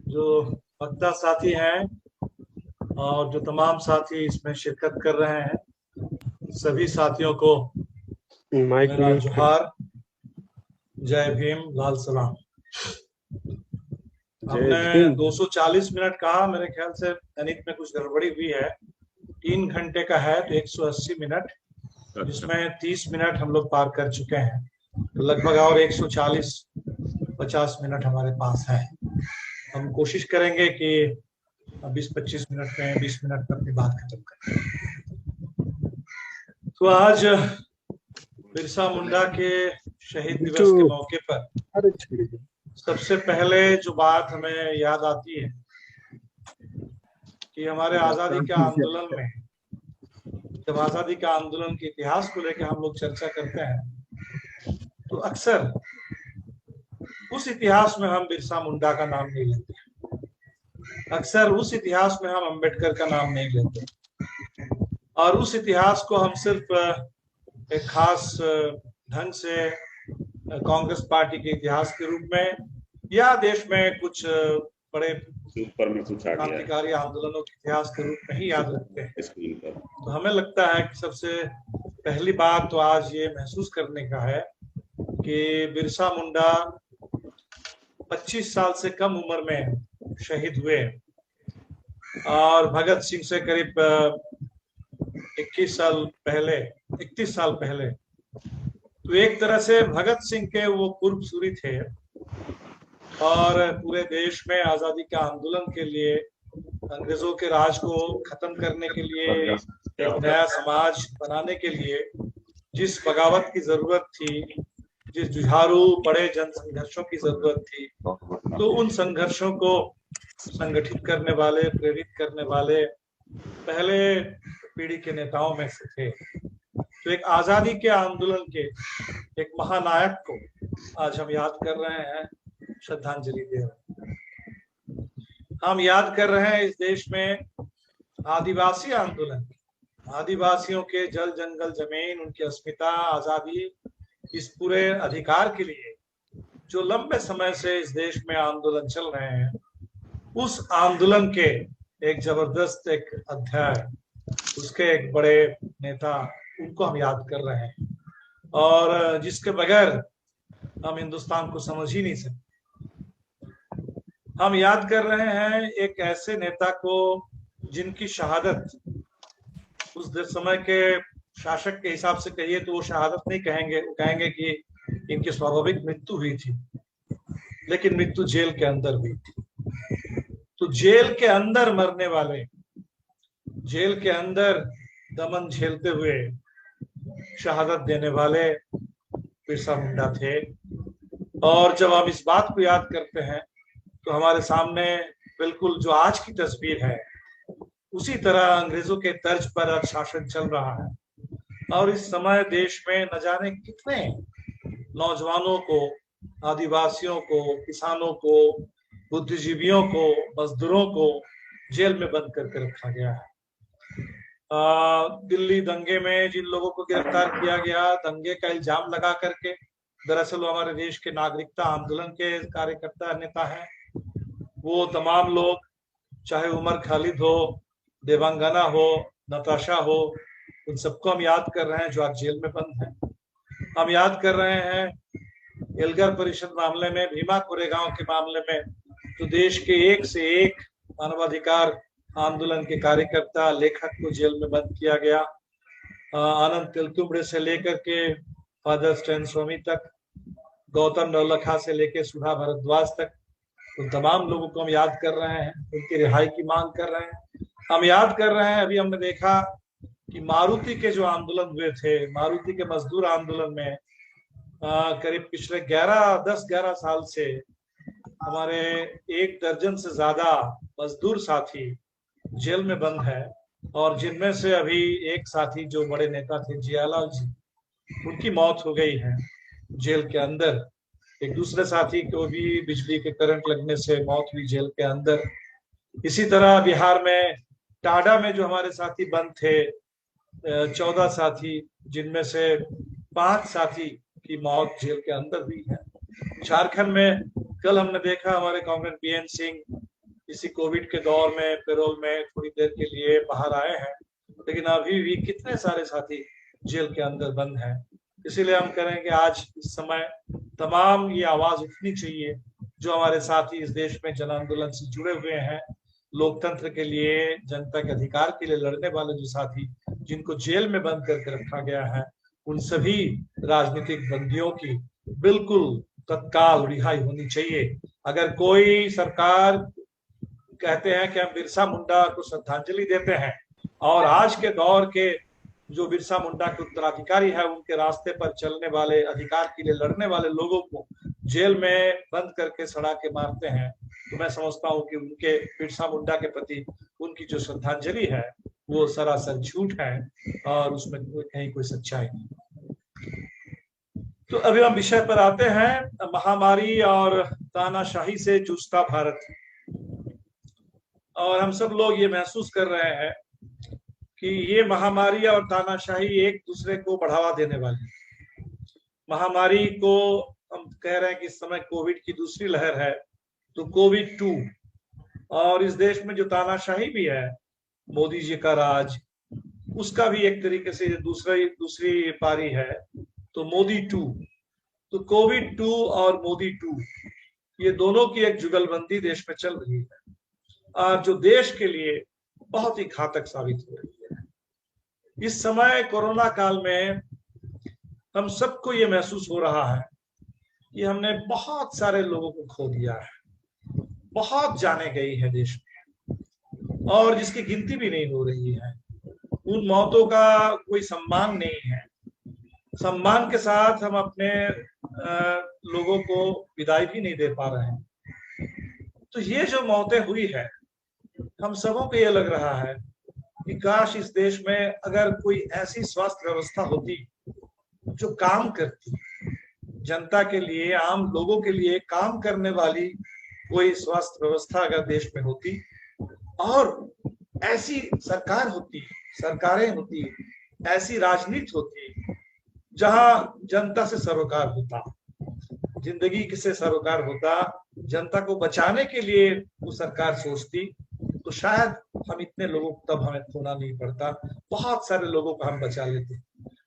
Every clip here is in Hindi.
जो वक्ता साथी हैं और जो तमाम साथी इसमें शिरकत कर रहे हैं, सभी साथियों को माइक मेरा म्यूट कर। जोहार, जय भीम, लाल सलाम। जय हमने भीम। 240 मिनट कहा, मेरे ख्याल से गणित में कुछ गड़बड़ी हुई है। 3 घंटे का है तो 180 मिनट, जिसमें 30 मिनट हम लोग पार कर चुके हैं, तो लगभग और 140-50 मिनट हमारे पास है। हम कोशिश करेंगे कि 20-25 मिनट में, 20 मिनट में अपनी बात खत्म करें। तो आज बिरसा मुंडा के शहीद दिवस के मौके पर अरे छोड़िए। सबसे पहले जो बात हमें याद आती है कि हमारे आजादी के आंदोलन में, जब आजादी के आंदोलन के इतिहास को लेकर हम लोग चर्चा करते हैं तो अक्सर उस इतिहास में हम बिरसा मुंडा का नाम नहीं लेते, अक्सर उस इतिहास में हम अंबेडकर का नाम नहीं लेते, और उस इतिहास को हम सिर्फ एक खास ढंग से कांग्रेस पार्टी के इतिहास के रूप में या देश में कुछ बड़े ऊपर में कुछ आ गया है क्रांतिकारी आंदोलनों के इतिहास के रूप में ही याद रखते हैं। स्क्रीन पर। तो हमें लगता है कि सबसे पहली बात तो आज ये महसूस करने का है कि बिरसा मुंडा 25 साल से कम उम्र में शहीद हुए और भगत सिंह से करीब 31 साल पहले। तो एक तरह से भगत सिंह के वो पूर्वसूरी थे और पूरे देश में आजादी के आंदोलन के लिए, अंग्रेजों के राज को खत्म करने के लिए, एक नया समाज बनाने के लिए जिस बगावत की जरूरत थी, जिस जुझारू बड़े जन संघर्षों की जरूरत थी, तो उन संघर्षों को संगठित करने वाले, प्रेरित करने वाले पहले पीढ़ी के नेताओं में से थे। तो एक आजादी के आंदोलन के एक महानायक को आज हम याद कर रहे हैं, श्रद्धांजलि दे रहे हैं। हम याद कर रहे हैं इस देश में आदिवासी आंदोलन, आदिवासियों के जल जंगल जमीन, उनकी अस्मिता, आजादी, इस पूरे अधिकार के लिए जो लंबे समय से इस देश में आंदोलन चल रहे हैं, उस आंदोलन के एक जबरदस्त एक अध्याय, उसके एक बड़े नेता, उनको हम याद कर रहे हैं और जिसके बगैर हम हिंदुस्तान को समझ ही नहीं सकते। हम याद कर रहे हैं एक ऐसे नेता को जिनकी शहादत उस समय के शासक के हिसाब से कहिए तो वो शहादत नहीं कहेंगे, वो कहेंगे कि इनकी स्वाभाविक मृत्यु हुई थी, लेकिन मृत्यु जेल के अंदर हुई थी। तो जेल के अंदर मरने वाले, जेल के अंदर दमन झेलते हुए शहादत देने वाले बिरसा मुंडा थे। और जब हम इस बात को याद करते हैं तो हमारे सामने बिल्कुल जो आज की तस्वीर है, उसी तरह अंग्रेजों के तर्ज पर अब शासन चल रहा है और इस समय देश में न जाने कितने नौजवानों को, आदिवासियों को, किसानों को, बुद्धिजीवियों को, मजदूरों को जेल में बंद करके रखा गया है। दिल्ली दंगे में जिन लोगों को गिरफ्तार किया गया, दंगे का इल्जाम लगा करके, दरअसल वो हमारे देश के नागरिकता आंदोलन के कार्यकर्ता नेता हैं। वो तमाम लोग, चाहे उमर खालिद हो, देवांगना हो, नताशा हो, उन सबको हम याद कर रहे हैं जो आज जेल में बंद हैं। हम याद कर रहे हैं एल्गार परिषद मामले में, भीमा कोरेगांव के मामले में, तो देश के एक से एक मानवाधिकार आंदोलन के कार्यकर्ता, लेखक को जेल में बंद किया गया। आनंद तेलतुंबड़े से लेकर के फादर स्टैन स्वामी तक, गौतम नवलखा से लेकर सुधा भारद्वाज तक, उन तमाम लोगों को हम याद कर रहे हैं, उनकी रिहाई की मांग कर रहे हैं। हम याद कर रहे हैं, अभी हमने देखा कि मारुति के जो आंदोलन हुए थे, मारुति के मजदूर आंदोलन में करीब पिछले 10-11 साल से हमारे 1 दर्जन से ज्यादा मजदूर साथी जेल में बंद है और जिनमें से अभी एक साथी जो बड़े नेता थे, जियालाल जी, उनकी मौत हो गई है जेल के अंदर। एक दूसरे साथी को भी बिजली के करंट लगने से मौत हुई जेल के अंदर। इसी तरह बिहार में टाडा में जो हमारे साथी बंद थे, 14 साथी, जिनमें से 5 साथी की मौत जेल के अंदर हुई है। झारखंड में कल हमने देखा हमारे कॉमरेड बीएन सिंह इसी कोविड के दौर में पैरोल में थोड़ी देर के लिए बाहर आए हैं, लेकिन अभी भी कितने सारे साथी जेल के अंदर बंद हैं। इसीलिए हम कह रहे हैं कि आज इस समय तमाम ये आवाज उठनी चाहिए जो हमारे साथी इस देश में जन आंदोलन से जुड़े हुए हैं, लोकतंत्र के लिए, जनता के अधिकार के लिए लड़ने वाले जो साथी जिनको जेल में बंद करके रखा गया है, उन सभी राजनीतिक बंदियों की बिल्कुल तत्काल रिहाई होनी चाहिए। अगर कोई सरकार कहते हैं कि हम बिरसा मुंडा को श्रद्धांजलि देते हैं और आज के दौर के जो बिरसा मुंडा के उत्तराधिकारी है उनके रास्ते पर चलने वाले, अधिकार के लिए लड़ने वाले लोगों को जेल में बंद करके सड़ा के मारते हैं, तो मैं समझता हूं कि उनके बिरसा मुंडा के प्रति उनकी जो श्रद्धांजलि है वो सरासर झूठ है और उसमें कहीं कोई सच्चाई नहीं। तो अभी हम विषय पर आते हैं, महामारी और तानाशाही से जूझता भारत। और हम सब लोग ये महसूस कर रहे हैं कि ये महामारी और तानाशाही एक दूसरे को बढ़ावा देने वाली। महामारी को हम कह रहे हैं कि इस समय कोविड की दूसरी लहर है, तो कोविड 2, और इस देश में जो तानाशाही भी है, मोदी जी का राज, उसका भी एक तरीके से दूसरी पारी है, तो मोदी 2। तो कोविड 2 और मोदी 2 ये दोनों की एक जुगलबंदी देश में चल रही है और जो देश के लिए बहुत ही घातक साबित हो रही है। इस समय कोरोना काल में हम सबको ये महसूस हो रहा है कि हमने बहुत सारे लोगों को खो दिया है, बहुत जाने गई है देश में और जिसकी गिनती भी नहीं हो रही है। उन मौतों का कोई सम्मान नहीं है। सम्मान के साथ हम अपने लोगों को विदाई भी नहीं दे पा रहे हैं। तो ये जो मौतें हुई है, हम सबों को ये लग रहा है कि काश इस देश में अगर कोई ऐसी स्वास्थ्य व्यवस्था होती जो काम करती, जनता के लिए, आम लोगों के लिए काम करने वाली कोई स्वास्थ्य व्यवस्था अगर देश में होती और ऐसी सरकार होती, सरकारें होती, ऐसी राजनीति होती जहां जनता से सरोकार होता, जिंदगी से सरोकार होता, जनता को बचाने के लिए वो सरकार सोचती, तो शायद हम इतने लोगों को तब हमें खोना नहीं पड़ता, बहुत सारे लोगों को हम बचा लेते।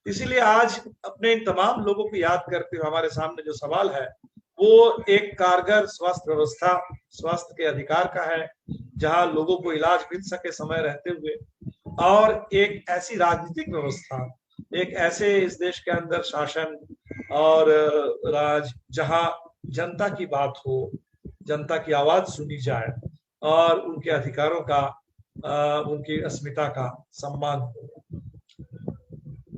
इसीलिए आज अपने इन तमाम लोगों को याद करते हुए हमारे सामने जो सवाल है वो एक कारगर स्वास्थ्य व्यवस्था, स्वास्थ्य के अधिकार का है, जहां लोगों को इलाज मिल सके समय रहते हुए, और एक ऐसी राजनीतिक व्यवस्था, एक ऐसे इस देश के अंदर शासन और राज जहां जनता की बात हो, जनता की आवाज सुनी जाए और उनके अधिकारों का, उनकी अस्मिता का सम्मान हो।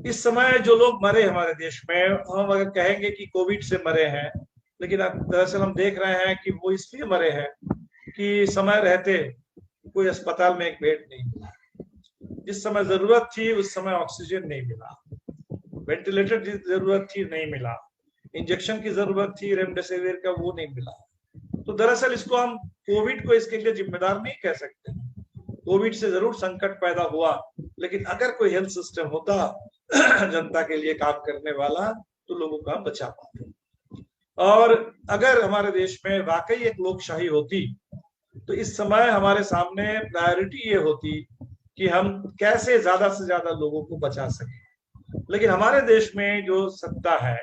इस समय जो लोग मरे हमारे देश में, हम अगर कहेंगे कि कोविड से मरे हैं, लेकिन दरअसल हम देख रहे हैं कि वो इसलिए मरे हैं कि समय रहते कोई अस्पताल में एक बेड नहीं मिला, जिस समय जरूरत थी उस समय ऑक्सीजन नहीं मिला, वेंटिलेटर की जरूरत थी नहीं मिला, इंजेक्शन की जरूरत थी रेमडेसिविर का, वो नहीं मिला। तो दरअसल इसको हम कोविड को इसके लिए जिम्मेदार नहीं कह सकते। कोविड से जरूर संकट पैदा हुआ, लेकिन अगर कोई हेल्थ सिस्टम होता जनता के लिए काम करने वाला, तो लोगों को हम बचा पाते। और अगर हमारे देश में वाकई एक लोकशाही होती, तो इस समय हमारे सामने प्रायोरिटी ये होती कि हम कैसे ज्यादा से ज्यादा लोगों को बचा सकें। लेकिन हमारे देश में जो सत्ता है,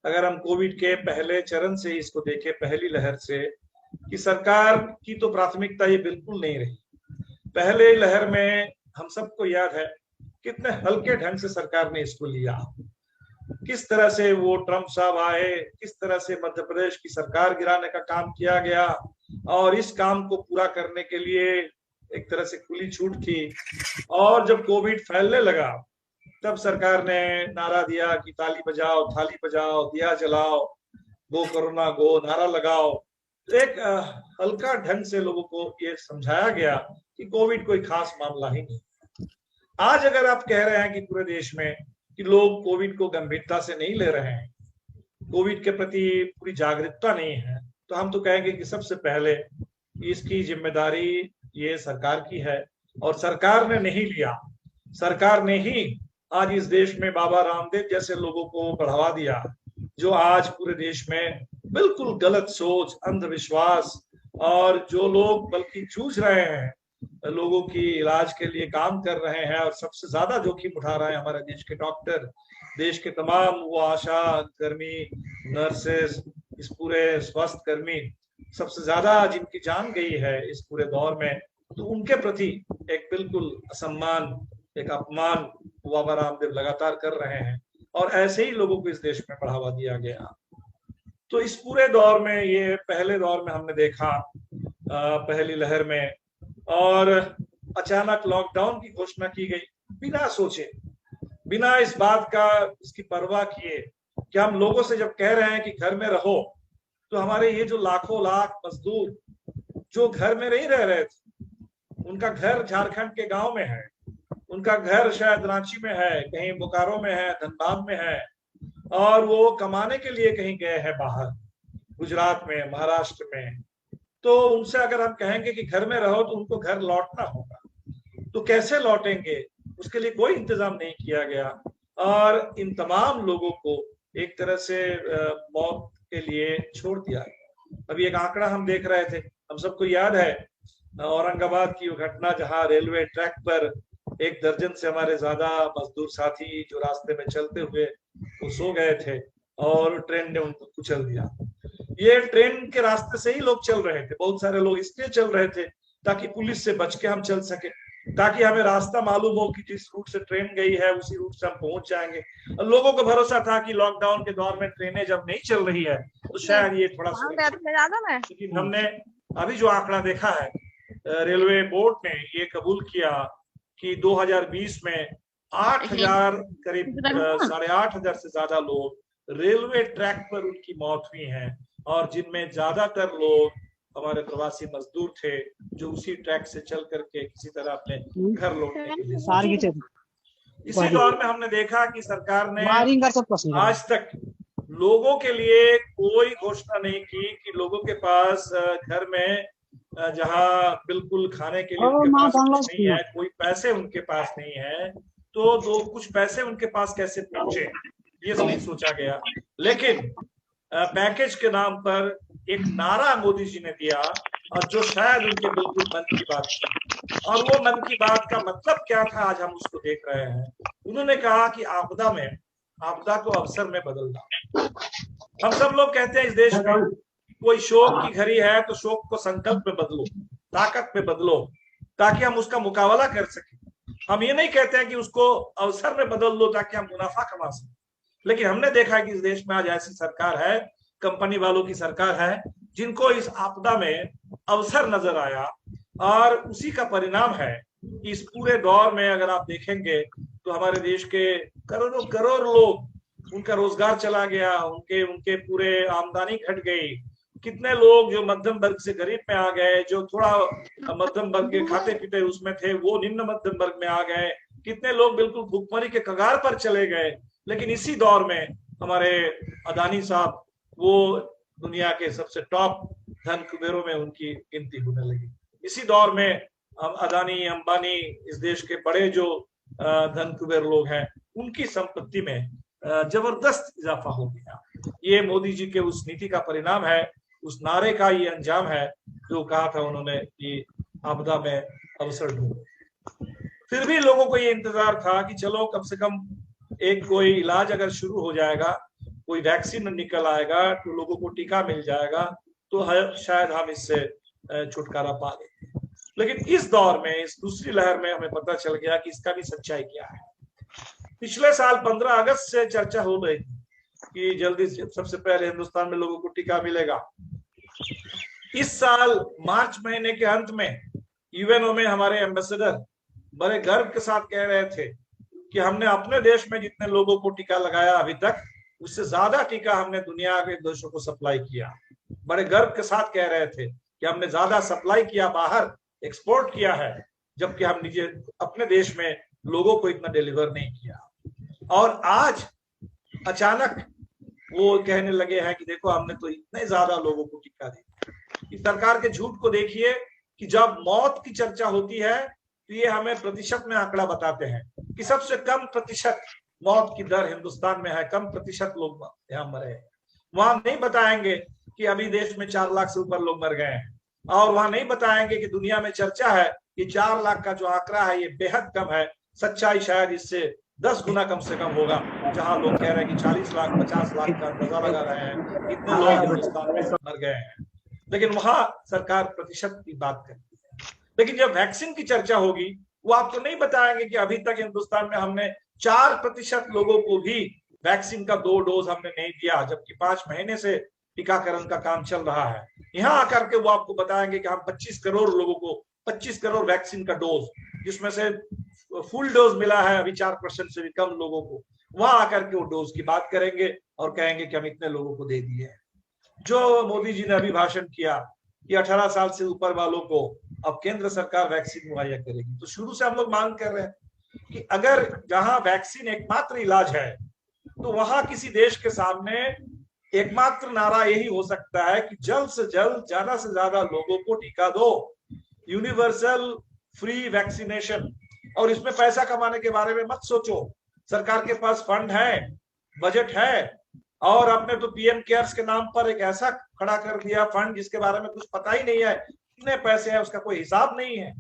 अगर हम कोविड के पहले चरण से इसको देखें, पहली लहर से, कि सरकार की तो प्राथमिकता ये बिल्कुल नहीं रही। पहले लहर में हम सबको याद है कितने हल्के ढंग से सरकार ने इसको लिया, किस तरह से वो ट्रंप साहब आए, किस तरह से मध्य प्रदेश की सरकार गिराने का काम किया गया, और इस काम को पूरा करने के लिए एक तरह से खुली छूट थी। और जब कोविड फैलने लगा तब सरकार ने नारा दिया कि ताली बजाओ, थाली बजाओ, दिया जलाओ, गो कोरोना गो, नारा लगाओ। तो एक हल्का ढंग से लोगों को ये समझाया गया कि कोविड कोई खास मामला ही नहीं। आज अगर आप कह रहे हैं कि पूरे देश में कि लोग कोविड को गंभीरता से नहीं ले रहे हैं, कोविड के प्रति पूरी जागरूकता नहीं है, तो हम तो कहेंगे कि सबसे पहले इसकी जिम्मेदारी ये सरकार की है, और सरकार ने नहीं लिया। सरकार ने ही आज इस देश में बाबा रामदेव जैसे लोगों को बढ़ावा दिया, जो आज पूरे देश में बिल्कुल गलत सोच, अंधविश्वास और जो लोग बल्कि जूझ रहे हैं, लोगों की इलाज के लिए काम कर रहे हैं और सबसे ज्यादा जोखिम उठा रहे हैं हमारे देश के डॉक्टर, देश के तमाम वो आशा कर्मी, नर्सेस, इस पूरे स्वास्थ्य कर्मी, सबसे ज्यादा जिनकी जान गई है इस पूरे दौर में, तो उनके प्रति एक बिल्कुल असम्मान, एक अपमान बाबा रामदेव लगातार कर रहे हैं। और ऐसे ही लोगों को इस देश में बढ़ावा दिया गया। तो इस पूरे दौर में, ये पहले दौर में हमने देखा, पहली लहर में, और अचानक लॉकडाउन की घोषणा की गई बिना सोचे, बिना इस बात का, इसकी परवाह किए कि हम लोगों से जब कह रहे हैं कि घर में रहो, तो हमारे ये जो लाखों लाख मजदूर जो घर में नहीं रह रहे थे, उनका घर झारखंड के गांव में है, उनका घर शायद रांची में है, कहीं बोकारो में है, धनबाद में है, और वो कमाने के लिए कहीं गए हैं बाहर, गुजरात में, महाराष्ट्र में, तो उनसे अगर हम कहेंगे कि घर में रहो तो उनको घर लौटना होगा, तो कैसे लौटेंगे? उसके लिए कोई इंतजाम नहीं किया गया और इन तमाम लोगों को एक तरह से मौत के लिए छोड़ दिया गया। अभी एक आंकड़ा हम देख रहे थे, हम सबको याद है औरंगाबाद की वो घटना, जहां रेलवे ट्रैक पर 1 दर्जन से हमारे ज्यादा मजदूर साथी जो रास्ते में चलते हुए वो सो गए थे और ट्रेन ने उनको कुचल दिया। ये ट्रेन के रास्ते से ही लोग चल रहे थे, बहुत सारे लोग इसलिए चल रहे थे ताकि पुलिस से बच के हम चल सके, ताकि हमें रास्ता मालूम हो कि जिस रूट से ट्रेन गई है उसी रूट से हम पहुंच जाएंगे। और लोगों को भरोसा था कि लॉकडाउन के दौर में ट्रेनें जब नहीं चल रही है तो शायद ये थोड़ा सुरक्षित। लेकिन हमने अभी जो आंकड़ा देखा है, रेलवे बोर्ड ने ये कबूल किया कि 2020 में 8,000, करीब 8,500 से ज्यादा लोग रेलवे ट्रैक पर उनकी मौत हुई है, और जिनमें ज्यादातर लोग हमारे प्रवासी मजदूर थे जो उसी ट्रैक से चल करके किसी तरह अपने घर लौटने के लिए। इसी दौर में हमने देखा कि सरकार ने आज तक लोगों के लिए कोई घोषणा नहीं की कि लोगों के पास घर में जहां बिल्कुल खाने के लिए उनके पास कुछ नहीं है, कोई पैसे उनके पास नहीं है, तो कुछ पैसे उनके पास कैसे पहुंचे, ये नहीं सोचा गया। लेकिन पैकेज के नाम पर एक नारा मोदी जी ने दिया, और जो शायद उनके बिल्कुल मन की बात थी, और वो मन की बात का मतलब क्या था आज हम उसको देख रहे हैं। उन्होंने कहा कि आपदा को अवसर में बदलना। हम सब लोग कहते हैं इस देश में कोई शोक की घड़ी है तो शोक को संकल्प में बदलो, ताकत में बदलो, ताकि हम उसका मुकाबला कर सकें। हम ये नहीं कहते हैं कि उसको अवसर में बदल दो ताकि हम मुनाफा कमा सकें। लेकिन हमने देखा है कि इस देश में आज ऐसी सरकार है, कंपनी वालों की सरकार है, जिनको इस आपदा में अवसर नजर आया, और उसी का परिणाम है कि इस पूरे दौर में अगर आप देखेंगे तो हमारे देश के करोड़ों करोड़ लोग, उनका रोजगार चला गया, उनके पूरे आमदनी घट गई। कितने लोग जो मध्यम वर्ग से गरीब में आ गए, जो थोड़ा मध्यम वर्ग के खाते पीते उसमें थे, वो निम्न मध्यम वर्ग में आ गए। कितने लोग बिल्कुल भुखमरी के कगार पर चले गए। लेकिन इसी दौर में हमारे अदानी साहब, वो दुनिया के सबसे टॉप धन कुबेरों में उनकी गिनती होने लगी। इसी दौर में अदानी, अंबानी, इस देश के बड़े जो धन कुबेर लोग हैं, उनकी संपत्ति में जबरदस्त इजाफा हो गया। ये मोदी जी के उस नीति का परिणाम है, उस नारे का ये अंजाम है जो कहा था उन्होंने कि आपदा में अवसर ढूंढो। फिर भी लोगों को ये इंतजार था कि चलो कम से कम एक कोई इलाज अगर शुरू हो जाएगा, कोई वैक्सीन निकल आएगा, तो लोगों को टीका मिल जाएगा, तो शायद हम इससे छुटकारा पा लेंगे। लेकिन इस दौर में, इस दूसरी लहर में हमें पता चल गया कि इसका भी सच्चाई क्या है। पिछले साल 15 अगस्त से चर्चा हो रही थी कि जल्दी से सबसे पहले हिंदुस्तान में लोगों को टीका मिलेगा। इस साल मार्च महीने के अंत में यूएनओ में हमारे एम्बेसडर बड़े गर्व के साथ कह रहे थे कि हमने अपने देश में जितने लोगों को टीका लगाया अभी तक, उससे ज्यादा टीका हमने दुनिया के देशों को सप्लाई किया। बड़े गर्व के साथ कह रहे थे कि हमने ज्यादा सप्लाई किया, बाहर एक्सपोर्ट किया है, जबकि हम निजे अपने देश में लोगों को इतना डिलीवर नहीं किया। और आज अचानक वो कहने लगे हैं कि देखो हमने तो इतने ज्यादा लोगों को टीका दिया। इस सरकार के झूठ को देखिए कि जब मौत की चर्चा होती है तो ये हमें प्रतिशत में आंकड़ा बताते हैं कि सबसे कम प्रतिशत मौत की दर हिंदुस्तान में है, कम प्रतिशत लोग यहाँ मरे हैं। वहां नहीं बताएंगे कि अभी देश में 4 लाख से ऊपर लोग मर गए हैं, और वहां नहीं बताएंगे कि दुनिया में चर्चा है कि 4 लाख का जो आंकड़ा है ये बेहद कम है, सच्चाई शायद इससे 10 गुना कम से कम होगा, जहां लोग कह रहे हैं कि 40 लाख 50 लाख का अंदाजा लगा रहे हैं, इतने लोग हिंदुस्तान में मर गए हैं। लेकिन वहां सरकार प्रतिशत की बात करती है। लेकिन जब वैक्सीन की चर्चा होगी, वो आपको नहीं बताएंगे कि अभी तक हिंदुस्तान में हमने 4% लोगों को भी वैक्सीन का 2 डोज हमने नहीं दिया, जबकि 5 महीने से टीकाकरण का काम चल रहा है। यहाँ आकर के वो आपको बताएंगे कि हम 25 करोड़ लोगों को 25 करोड़ वैक्सीन का डोज, जिसमें से फुल डोज मिला है अभी 4% से भी कम लोगों को, वहां आकर के वो डोज की बात करेंगे और कहेंगे कि हम इतने लोगों को दे दिए। जो मोदी जी ने अभी भाषण किया कि 18 साल से ऊपर वालों को अब केंद्र सरकार वैक्सीन मुहैया करेगी, तो शुरू से हम लोग मांग कर रहे हैं कि अगर जहां वैक्सीन एकमात्र इलाज है, तो वहां किसी देश के सामने एकमात्र नारा यही हो सकता है कि जल्द से जल्द ज्यादा से ज्यादा लोगों को टीका दो, यूनिवर्सल फ्री वैक्सीनेशन। और इसमें पैसा कमाने के बारे में मत सोचो, सरकार के पास फंड है, बजट है, और आपने तो पीएम केयर्स के नाम पर एक ऐसा खड़ा कर दिया फंड जिसके बारे में कुछ पता ही नहीं है, कितने पैसे है उसका कोई हिसाब नहीं है।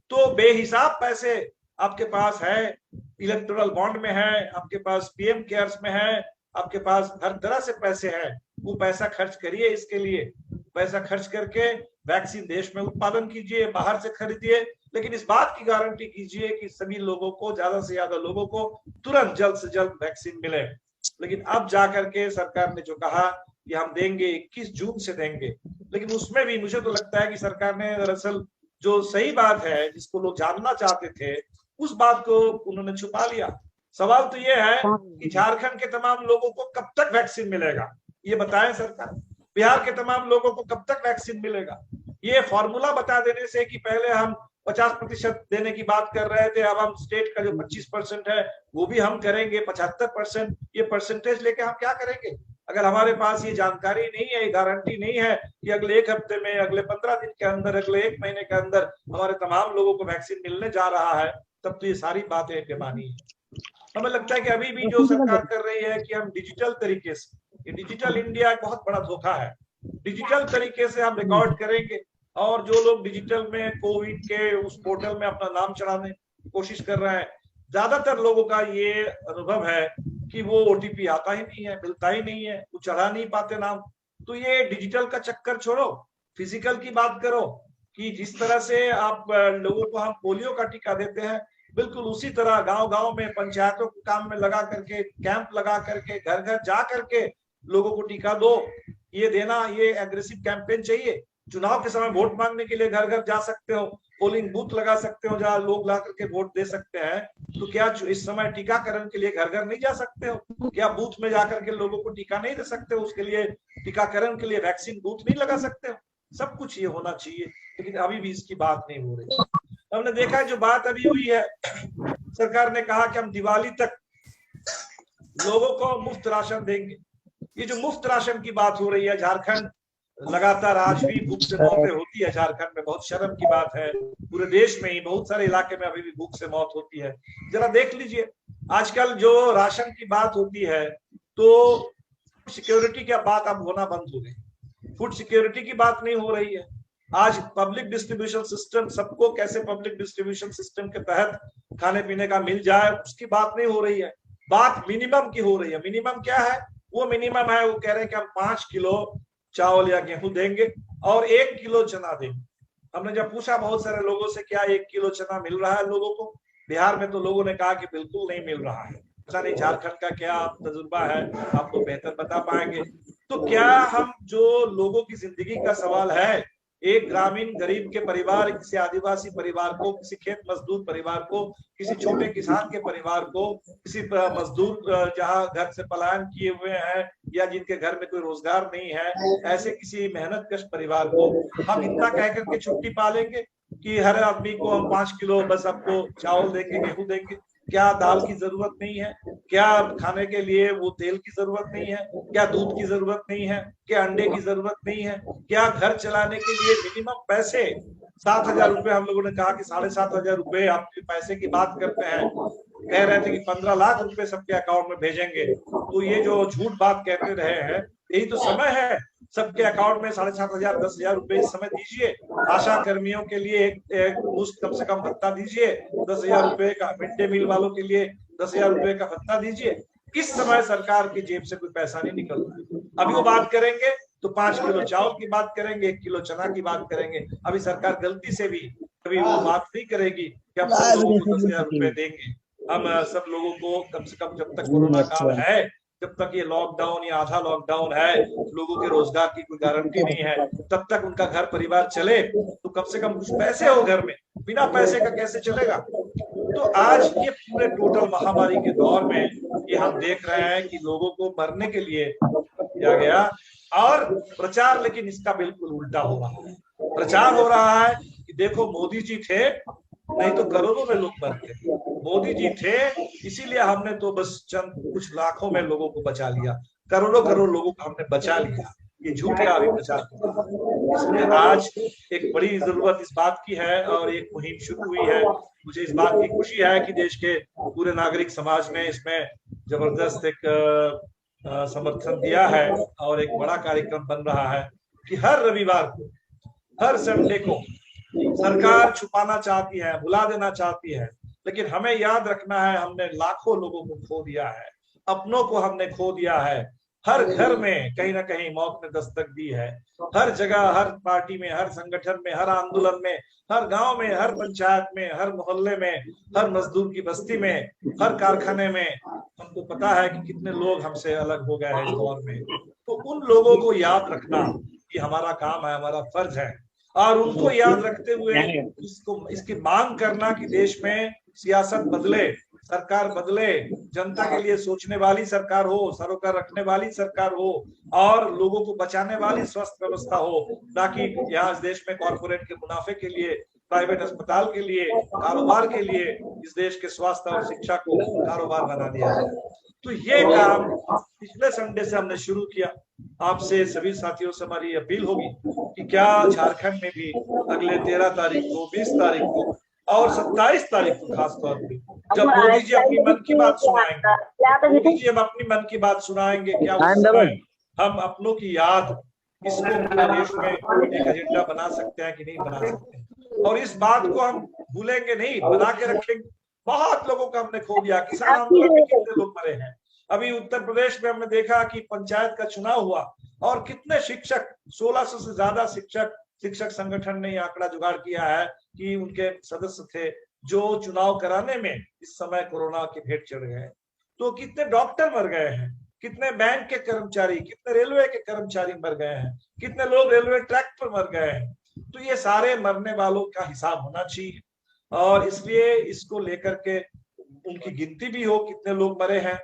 तो बेहिसाब पैसे आपके पास है, इलेक्टोरल बॉन्ड में है, आपके पास पीएम केयर्स में है, आपके पास हर तरह से पैसे हैं, वो पैसा खर्च करिए इसके लिए। पैसा खर्च करके वैक्सीन देश में उत्पादन कीजिए, बाहर से खरीदिए, लेकिन इस बात की गारंटी कीजिए कि सभी लोगों को, ज्यादा से ज्यादा लोगों को तुरंत जल्द से जल्द वैक्सीन मिले। लेकिन अब जाकर के सरकार ने जो कहा कि हम देंगे 21 जून से देंगे, लेकिन उसमें भी मुझे तो लगता है कि सरकार ने दरअसल जो सही बात है, जिसको लोग जानना चाहते थे, उस बात को उन्होंने छुपा लिया। सवाल तो ये है कि झारखंड के तमाम लोगों को कब तक वैक्सीन मिलेगा, ये बताएं सरकार। बिहार के तमाम लोगों को कब तक वैक्सीन मिलेगा। ये फॉर्मूला बता देने से कि पहले हम 50% देने की बात कर रहे थे, अब हम स्टेट का जो 25% है वो भी हम करेंगे 75%। ये परसेंटेज लेके हम क्या करेंगे अगर हमारे पास ये जानकारी नहीं है, ये गारंटी नहीं है कि अगले 1 हफ्ते में, अगले 15 दिन के अंदर, अगले 1 महीने के अंदर हमारे तमाम लोगों को वैक्सीन मिलने जा रहा है, तब तो ये सारी बातें बेमानी है। हमें लगता है कि अभी भी जो सरकार कर रही है कि हम डिजिटल तरीके से, ये डिजिटल इंडिया एक बहुत बड़ा धोखा है, डिजिटल तरीके से हम रिकॉर्ड करेंगे, और जो लोग डिजिटल में कोविड के उस पोर्टल में अपना नाम चढ़ाने की कोशिश कर रहे हैं, ज्यादातर लोगों का ये अनुभव है कि वो ओटीपी आता ही नहीं है, मिलता ही नहीं है, वो चढ़ा नहीं पाते नाम। तो ये डिजिटल का चक्कर छोड़ो, फिजिकल की बात करो कि जिस तरह से आप लोगों को हम पोलियो का टीका देते हैं, बिल्कुल उसी तरह गांव गांव में पंचायतों को काम में लगा करके, कैंप लगा करके, घर घर जा करके लोगों को टीका दो। ये देना, ये एग्रेसिव कैंपेन चाहिए। चुनाव के समय वोट मांगने के लिए घर घर जा सकते हो, पोलिंग बूथ लगा सकते हो जहां लोग ला करके वोट दे सकते हैं, तो क्या इस समय टीकाकरण के लिए घर घर नहीं जा सकते हो? क्या बूथ में जाकर के लोगों को टीका नहीं दे सकते हो? उसके लिए टीकाकरण के लिए वैक्सीन बूथ नहीं लगा सकते हो? सब कुछ ये होना चाहिए, लेकिन अभी भी इसकी बात नहीं हो रही। हमने देखा जो बात अभी हुई है, सरकार ने कहा कि हम दिवाली तक लोगों को मुफ्त राशन देंगे। ये जो मुफ्त राशन की बात हो रही है, झारखंड लगातार आज भी भूख से मौतें होती है, झारखंड में बहुत शर्म की बात है। पूरे देश में ही बहुत सारे इलाके में अभी भी भूख से मौत होती है। जरा देख लीजिए, आजकल जो राशन की बात होती है तो सिक्योरिटी की बात अब होना बंद हो गई, फूड सिक्योरिटी की बात नहीं हो रही है। आज पब्लिक डिस्ट्रीब्यूशन सिस्टम, सबको कैसे पब्लिक डिस्ट्रीब्यूशन सिस्टम के तहत खाने पीने का मिल जाए, उसकी बात नहीं हो रही है। बात मिनिमम की हो रही है। मिनिमम क्या है? वो मिनिमम है, वो कह रहे हैं कि हम 5 किलो चावल या गेहूं देंगे और 1 किलो चना देंगे। हमने जब पूछा बहुत सारे लोगों से, क्या 1 किलो चना मिल रहा है लोगों को बिहार में, तो लोगों ने कहा कि बिल्कुल नहीं मिल रहा है। पता नहीं झारखंड का क्या तजुर्बा है, आप तो बेहतर बता पाएंगे। तो क्या हम जो लोगों की जिंदगी का सवाल है, एक ग्रामीण गरीब के परिवार, किसी आदिवासी परिवार को, किसी खेत मजदूर परिवार को, किसी छोटे किसान के परिवार को, किसी मजदूर जहां घर से पलायन किए हुए हैं या जिनके घर में कोई रोजगार नहीं है, ऐसे किसी मेहनतकश परिवार को हम इतना कह करके छुट्टी पालेंगे कि हर आदमी को हम 5 किलो बस आपको चावल देंगे, गेहूं देंगे? क्या दाल की जरूरत नहीं है? क्या खाने के लिए वो तेल की जरूरत नहीं है? क्या दूध की जरूरत नहीं है? क्या अंडे की जरूरत नहीं है? क्या घर चलाने के लिए मिनिमम पैसे 7,000 रुपए, हम लोगों ने कहा कि 7,500 रुपए आप पैसे की बात करते हैं, कह रहे थे कि 15 लाख रुपए सबके अकाउंट में भेजेंगे। तो ये जो झूठ बात कहते रहे हैं, यही तो समय है सबके अकाउंट में 7,500 10,000 रुपए इस समय दीजिए। आशा कर्मियों के लिए एक मुश्त कम से कम भत्ता दीजिए 10,000 रुपए का। मिड डे मील वालों के लिए 10,000 रुपए का भत्ता दीजिए। इस समय सरकार की जेब से कोई पैसा नहीं निकल रहा। अभी वो बात करेंगे तो 5 किलो चावल की बात करेंगे, 1 किलो चना की बात करेंगे। अभी सरकार गलती से भी कभी वो बात नहीं करेगी कि हम सब लोगों को 10,000 रुपए देंगे। हम सब लोगों को कम से कम जब तक कोरोना काल है, जब तक ये लॉकडाउन या आधा लॉकडाउन है, लोगों के रोजगार की कोई गारंटी नहीं है, तब तक उनका घर परिवार चले तो कम से कम कुछ पैसे हो घर में। बिना पैसे का कैसे चलेगा? तो आज ये पूरे टोटल महामारी के दौर में ये हम देख रहे हैं कि लोगों को मरने के लिए किया गया और प्रचार लेकिन इसका बिल्कुल उल्टा हो रहा है। प्रचार हो रहा है कि देखो मोदी जी थे, नहीं तो करोड़ों में लोग मरते। मोदी जी थे इसीलिए हमने तो बस चंद कुछ लाखों में लोगों को बचा लिया, करोड़ों करोड़ लोगों को हमने बचा लिया। ये झूठ का भी प्रचार होता है। इसलिए आज एक बड़ी जरूरत इस बात की है और एक मुहिम शुरू हुई है। मुझे इस बात की खुशी है कि देश के पूरे नागरिक समाज ने इसमें जबरदस्त एक समर्थन दिया है और एक बड़ा कार्यक्रम बन रहा है कि हर रविवार को, हर संडे को सरकार छुपाना चाहती है, भुला देना चाहती है, लेकिन हमें याद रखना है हमने लाखों लोगों को खो दिया है, अपनों को हमने खो दिया है। हर घर में कहीं ना कहीं मौत ने दस्तक दी है। हर जगह, हर पार्टी में, हर संगठन में, हर आंदोलन में, हर गांव में, हर पंचायत में, हर मोहल्ले में, हर मजदूर की बस्ती में, हर कारखाने में हमको पता है कि कितने लोग हमसे अलग हो गए हैं इस दौर में। तो उन लोगों को याद रखना कि हमारा काम है, हमारा फर्ज है। और उनको याद रखते हुए इसकी मांग करना कि देश में सियासत बदले, सरकार बदले, जनता के लिए सोचने वाली सरकार हो, सरोकार रखने वाली सरकार हो और लोगों को बचाने वाली स्वास्थ्य व्यवस्था हो, ताकि यहाँ इस देश में कॉर्पोरेट के मुनाफे के लिए, प्राइवेट अस्पताल के लिए, कारोबार के लिए इस देश के स्वास्थ्य और शिक्षा को कारोबार बना दिया जाए। तो ये काम पिछले संडे से हमने शुरू किया। आपसे सभी साथियों से हमारी अपील होगी कि क्या झारखंड में भी अगले 13 तारीख को, 20 तारीख को और 27 तारीख को खास तौर पे जब मोदी जी अपनी मन की बात सुनाएंगे, मोदी जी हम अपनी मन की बात सुनाएंगे, क्या उस समय हम अपनों की याद इसको पूरे देश में एक एजेंडा बना सकते हैं कि नहीं बना सकते? और इस बात को हम भूलेंगे नहीं, बना के रखेंगे। बहुत लोगों को हमने खो दिया। किसान आंदोलन में कितने लोग मरे हैं। अभी उत्तर प्रदेश में हमने देखा कि पंचायत का चुनाव हुआ और कितने शिक्षक, 1600 से ज्यादा शिक्षक संगठन ने आंकड़ा जुगाड़ किया है कि उनके सदस्य थे जो चुनाव कराने में इस समय कोरोना के भेंट चढ़ गए। तो कितने डॉक्टर मर गए हैं, कितने बैंक के कर्मचारी, कितने रेलवे के कर्मचारी मर गए हैं, कितने लोग रेलवे ट्रैक पर मर गए हैं। तो ये सारे मरने वालों का हिसाब होना चाहिए और इसलिए इसको लेकर के उनकी गिनती भी हो, कितने लोग मरे हैं।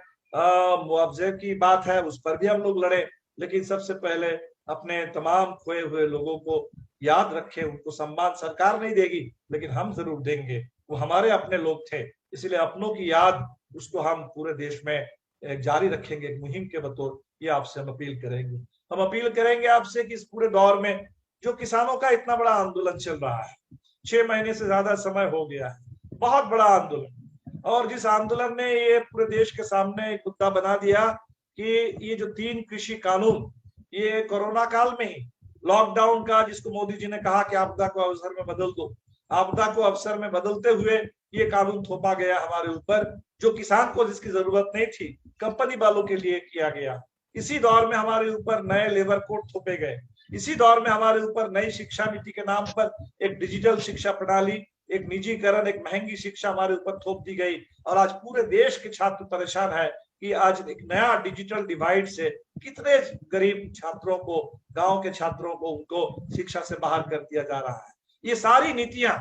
मुआवजे की बात है, उस पर भी हम लोग लड़े, लेकिन सबसे पहले अपने तमाम खोए हुए लोगों को याद रखें। उनको सम्मान सरकार नहीं देगी लेकिन हम जरूर देंगे, वो हमारे अपने लोग थे। इसलिए अपनों की याद उसको हम पूरे देश में जारी रखेंगे मुहिम के बतौर। ये आपसे हम अपील करेंगे। हम अपील करेंगे आपसे कि इस पूरे दौर में जो किसानों का इतना बड़ा आंदोलन चल रहा है, 6 महीने से ज्यादा समय हो गया है, बहुत बड़ा आंदोलन, और जिस आंदोलन ने ये पूरे देश के सामने एक मुद्दा बना दिया कि ये जो 3 कृषि कानून, ये कोरोना काल में ही लॉकडाउन का, जिसको मोदी जी ने कहा कि आपदा को अवसर में बदल दो, आपदा को अवसर में बदलते हुए ये कानून थोपा गया हमारे ऊपर, जो किसान को जिसकी जरूरत नहीं थी, कंपनी वालों के लिए किया गया। इसी दौर में हमारे ऊपर नए लेबर कोड थोपे गए। इसी दौर में हमारे ऊपर नई शिक्षा नीति के नाम पर एक डिजिटल शिक्षा प्रणाली, एक निजीकरण, एक महंगी शिक्षा हमारे ऊपर थोप दी गई। और आज पूरे देश के छात्र परेशान है कि आज एक नया डिजिटल डिवाइड से कितने गरीब छात्रों को, गांव के छात्रों को, उनको शिक्षा से बाहर कर दिया जा रहा है। ये सारी नीतियां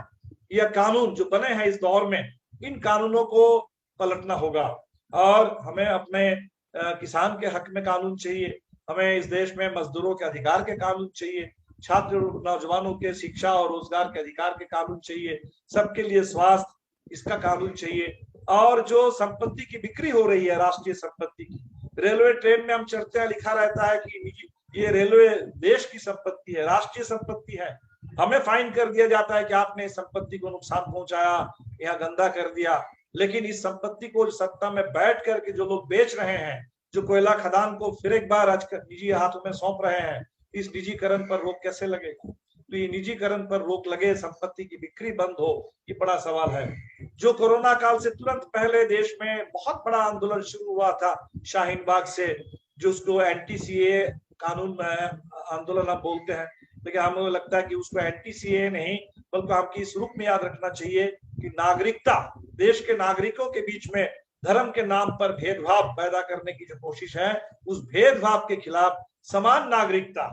या कानून जो बने हैं इस दौर में, इन कानूनों को पलटना होगा और हमें अपने किसान के हक में कानून चाहिए, हमें इस देश में मजदूरों के अधिकार के कानून चाहिए, छात्र नौजवानों के शिक्षा और रोजगार के अधिकार के कानून चाहिए, सबके लिए स्वास्थ्य इसका कानून चाहिए। और जो संपत्ति की बिक्री हो रही है, राष्ट्रीय संपत्ति की, रेलवे ट्रेन में हम चढ़ते हैं, लिखा रहता है कि ये रेलवे देश की संपत्ति है, राष्ट्रीय संपत्ति है। हमें फाइन कर दिया जाता है कि आपने इस संपत्ति को नुकसान पहुंचाया, यहाँ गंदा कर दिया। लेकिन इस संपत्ति को सत्ता में बैठ करके जो लोग बेच रहे हैं, जो कोयला खदान को फिर एक बार आज निजी हाथों में सौंप रहे हैं, इस निजीकरण पर रोक कैसे लगेगा? तो ये निजीकरण पर रोक लगे, संपत्ति की बिक्री बंद हो, ये बड़ा सवाल है। जो कोरोना काल से तुरंत पहले देश में बहुत बड़ा आंदोलन शुरू हुआ था शाहीन बाग से, जो उसको एंटी सीए कानून आंदोलन हम बोलते हैं, लेकिन हमें लगता है कि उसको एंटी सीए नहीं बल्कि हमको इस रूप में याद रखना चाहिए कि नागरिकता, देश के नागरिकों के बीच में धर्म के नाम पर भेदभाव पैदा करने की जो कोशिश है, उस भेदभाव के खिलाफ समान नागरिकता,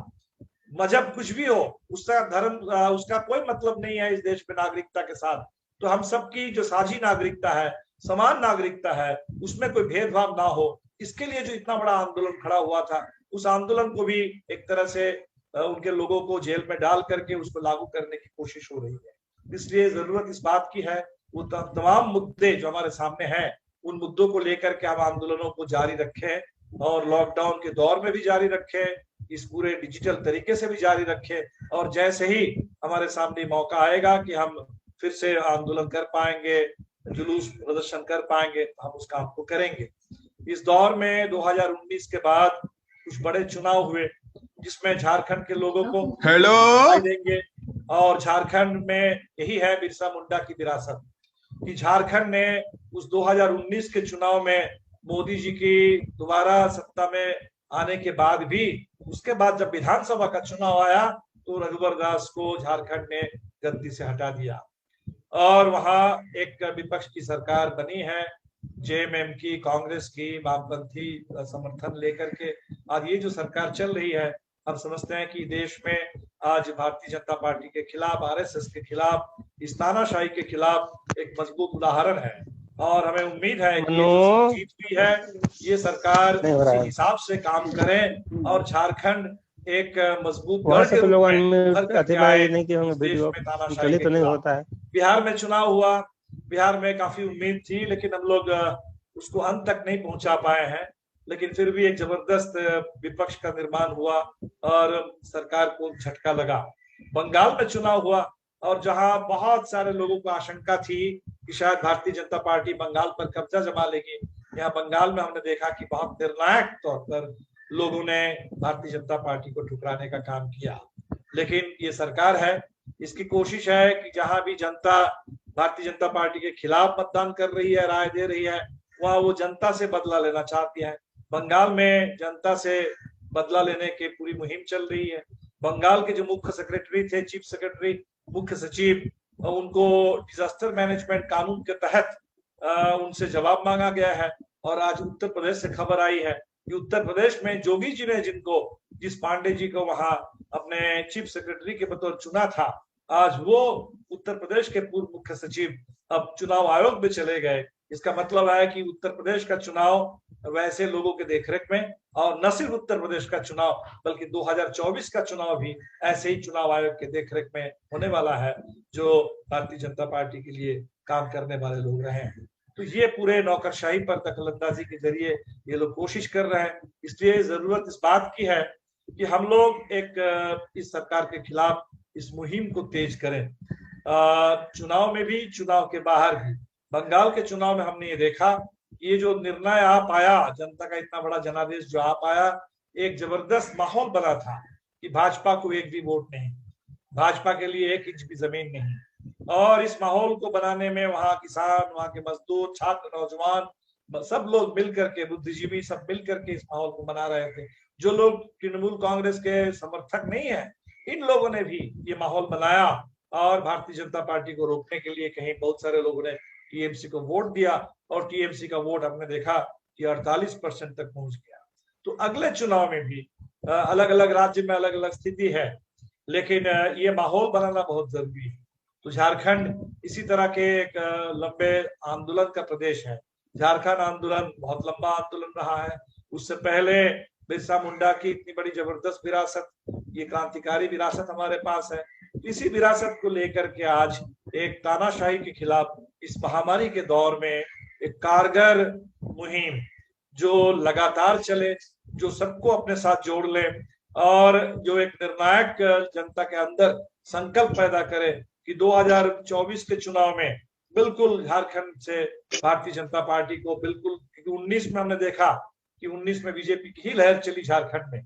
मजहब कुछ भी हो, उसका धर्म उसका कोई मतलब नहीं है इस देश में नागरिकता के साथ। तो हम सबकी जो साझी नागरिकता है, समान नागरिकता है, उसमें कोई भेदभाव ना हो, इसके लिए जो इतना बड़ा आंदोलन खड़ा हुआ था, उस आंदोलन को भी एक तरह से उनके लोगों को जेल में डाल करके उसको लागू करने की कोशिश हो रही है। इसलिए जरूरत इस बात की है वो तमाम मुद्दे जो हमारे सामने हैं, उन मुद्दों को लेकर के हम आंदोलनों को जारी रखें और लॉकडाउन के दौर में भी जारी रखें, इस पूरे डिजिटल तरीके से भी जारी रखें, और जैसे ही हमारे सामने मौका आएगा कि हम फिर से आंदोलन कर पाएंगे, जुलूस प्रदर्शन कर पाएंगे, हम उस काम को करेंगे। इस दौर में 2019 के बाद कुछ बड़े चुनाव हुए जिसमें झारखंड के लोगों को दिखाई देंगे, और झारखंड में यही है बिरसा मुंडा की विरासत कि झारखंड ने उस 2019 के चुनाव में मोदी जी की दोबारा सत्ता में आने के बाद भी, उसके बाद जब विधानसभा का चुनाव आया तो रघुवर दास को झारखंड ने गद्दी से हटा दिया और वहां एक विपक्ष की सरकार बनी है, जेएमएम की, कांग्रेस की, वामपंथी समर्थन लेकर के आज ये जो सरकार चल रही है, हम समझते हैं कि देश में आज भारतीय जनता पार्टी के खिलाफ, आरएसएस के खिलाफ, इस तानाशाही के खिलाफ एक मजबूत उदाहरण है। और हमें उम्मीद है कि ये जीत भी है, ये सरकार इसी हिसाब से काम करे और झारखंड एक मजबूत गढ़ के रूप में तानाशाही तो नहीं होता है। बिहार में चुनाव हुआ, बिहार में काफी उम्मीद थी, लेकिन हम लोग उसको अंत तक नहीं पहुंचा पाए हैं, लेकिन फिर भी एक जबरदस्त विपक्ष का निर्माण हुआ और सरकार को झटका लगा। बंगाल में चुनाव हुआ और जहां बहुत सारे लोगों को आशंका थी कि शायद भारतीय जनता पार्टी बंगाल पर कब्जा जमा लेगी, यहाँ बंगाल में हमने देखा कि बहुत निर्णायक तौर पर लोगों ने भारतीय जनता पार्टी को ठुकराने का काम किया। लेकिन ये सरकार है, इसकी कोशिश है कि जहां भी जनता भारतीय जनता पार्टी के खिलाफ मतदान कर रही है, राय दे रही है, वहां वो जनता से बदला लेना चाहती है। बंगाल में जनता से बदला लेने की पूरी मुहिम चल रही है। बंगाल के जो मुख्य सेक्रेटरी थे, चीफ सेक्रेटरी, मुख्य सचिव, उनको डिजास्टर मैनेजमेंट कानून के तहत उनसे जवाब मांगा गया है। और आज उत्तर प्रदेश से खबर आई है कि उत्तर प्रदेश में जोगी जी ने जिस पांडे जी को वहां अपने चीफ सेक्रेटरी के बतौर चुना था, आज वो उत्तर प्रदेश के पूर्व मुख्य सचिव अब चुनाव आयोग में चले गए। इसका मतलब है कि उत्तर प्रदेश का चुनाव वैसे लोगों के देखरेख में, और न सिर्फ उत्तर प्रदेश का चुनाव बल्कि 2024 का चुनाव भी ऐसे ही चुनाव आयोग के देखरेख में होने वाला है, जो भारतीय जनता पार्टी के लिए काम करने वाले लोग रहे हैं। तो ये पूरे नौकरशाही पर दखलंदाजी के जरिए ये लोग कोशिश कर रहे हैं। इसलिए जरूरत इस बात की है कि हम लोग एक इस सरकार के खिलाफ इस मुहिम को तेज करें, चुनाव में भी, चुनाव के बाहर भी। बंगाल के चुनाव में हमने ये देखा, ये जो निर्णय आ पाया, जनता का इतना बड़ा जनादेश जो आ पाया, एक जबरदस्त माहौल बना था कि भाजपा को एक भी वोट नहीं, भाजपा के लिए 1 इंच भी जमीन नहीं। और इस माहौल को बनाने में वहाँ किसान, वहाँ के मजदूर, छात्र, नौजवान, सब लोग मिलकर के, बुद्धिजीवी सब मिलकर के इस माहौल को बना रहे थे। जो लोग तृणमूल कांग्रेस के समर्थक नहीं है, इन लोगों ने भी ये माहौल बनाया और भारतीय जनता पार्टी को रोकने के लिए कहीं बहुत सारे लोगों ने टीएमसी को वोट दिया, और टीएमसी का वोट हमने देखा कि 48% तक पहुंच गया। तो अगले चुनाव में भी अलग अलग राज्य में अलग अलग स्थिति है, लेकिन ये माहौल बनाना बहुत जरूरी है। तो झारखंड इसी तरह के एक लंबे आंदोलन का प्रदेश है। झारखंड आंदोलन बहुत लंबा आंदोलन रहा है। उससे पहले बिरसा मुंडा की इतनी बड़ी जबरदस्त विरासत, ये क्रांतिकारी विरासत हमारे पास है। इसी विरासत को लेकर के आज एक तानाशाही के खिलाफ इस महामारी के दौर में एक कारगर मुहिम जो लगातार चले, जो सबको अपने साथ जोड़ ले, और जो एक निर्णायक जनता के अंदर संकल्प पैदा करे कि 2024 के चुनाव में बिल्कुल झारखंड से भारतीय जनता पार्टी को बिल्कुल, क्योंकि 19 में हमने देखा कि 19 में बीजेपी की ही लहर चली झारखंड में,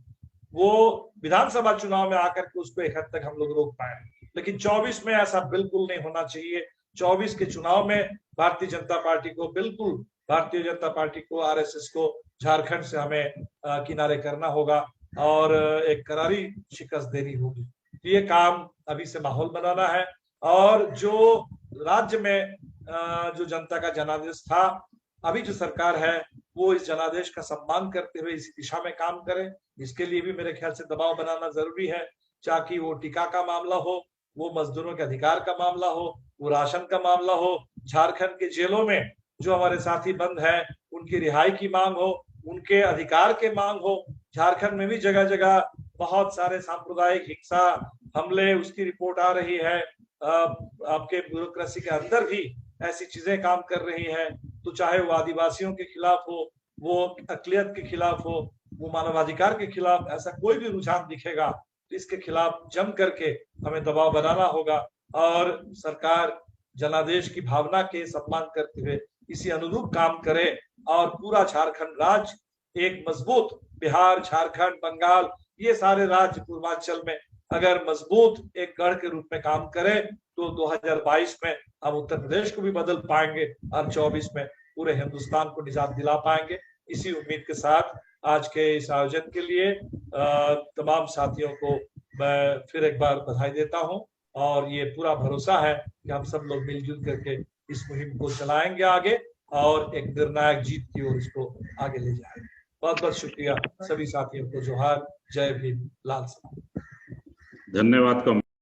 वो विधानसभा चुनाव में आकर के उसको एक हद तक हम लोग रोक पाए, लेकिन 24 में ऐसा बिल्कुल नहीं होना चाहिए। 24 के चुनाव में भारतीय जनता पार्टी को बिल्कुल, भारतीय जनता पार्टी को, आरएसएस को झारखंड से हमें किनारे करना होगा और एक करारी शिकस्त देनी होगी। ये काम अभी से माहौल बनाना है और जो राज्य में जो जनता का जनादेश था, अभी जो सरकार है वो इस जनादेश का सम्मान करते हुए इसी दिशा में काम करे। इसके लिए भी मेरे ख्याल से दबाव बनाना जरूरी है, चाहे वो टीका का मामला हो, वो मजदूरों के अधिकार का मामला हो, वो राशन का मामला हो, झारखंड के जेलों में जो हमारे साथी बंद है उनकी रिहाई की मांग हो, उनके अधिकार के मांग हो। झारखंड में भी जगह जगह बहुत सारे सांप्रदायिक हिंसा हमले, उसकी रिपोर्ट आ रही है। आपके ब्यूरोक्रेसी के अंदर भी ऐसी चीजें काम कर रही हैं, तो चाहे वो आदिवासियों के खिलाफ हो, वो अकलियत के खिलाफ हो, वो मानवाधिकार के खिलाफ, ऐसा कोई भी रुझान दिखेगा तो इसके खिलाफ जम करके हमें दबाव बनाना होगा और सरकार जनादेश की भावना के सम्मान करते हुए इसी अनुरूप काम करे और पूरा झारखंड राज्य एक मजबूत, बिहार, झारखंड, बंगाल, ये सारे राज्य पूर्वांचल में अगर मजबूत एक गढ़ के रूप में काम करे तो 2022 में हम उत्तर प्रदेश को भी बदल पाएंगे और 24 में पूरे हिंदुस्तान को निजात दिला पाएंगे। इसी उम्मीद के साथ आज के इस आयोजन के लिए तमाम साथियों को मैं फिर एक बार बधाई देता हूं और ये पूरा भरोसा है कि हम सब लोग मिलजुल करके इस मुहिम को चलाएंगे आगे और एक निर्णायक जीत की ओर इसको आगे ले जाएंगे। बहुत बहुत शुक्रिया सभी साथियों को। जोहार, जय भीम, लाल साहब। धन्यवाद।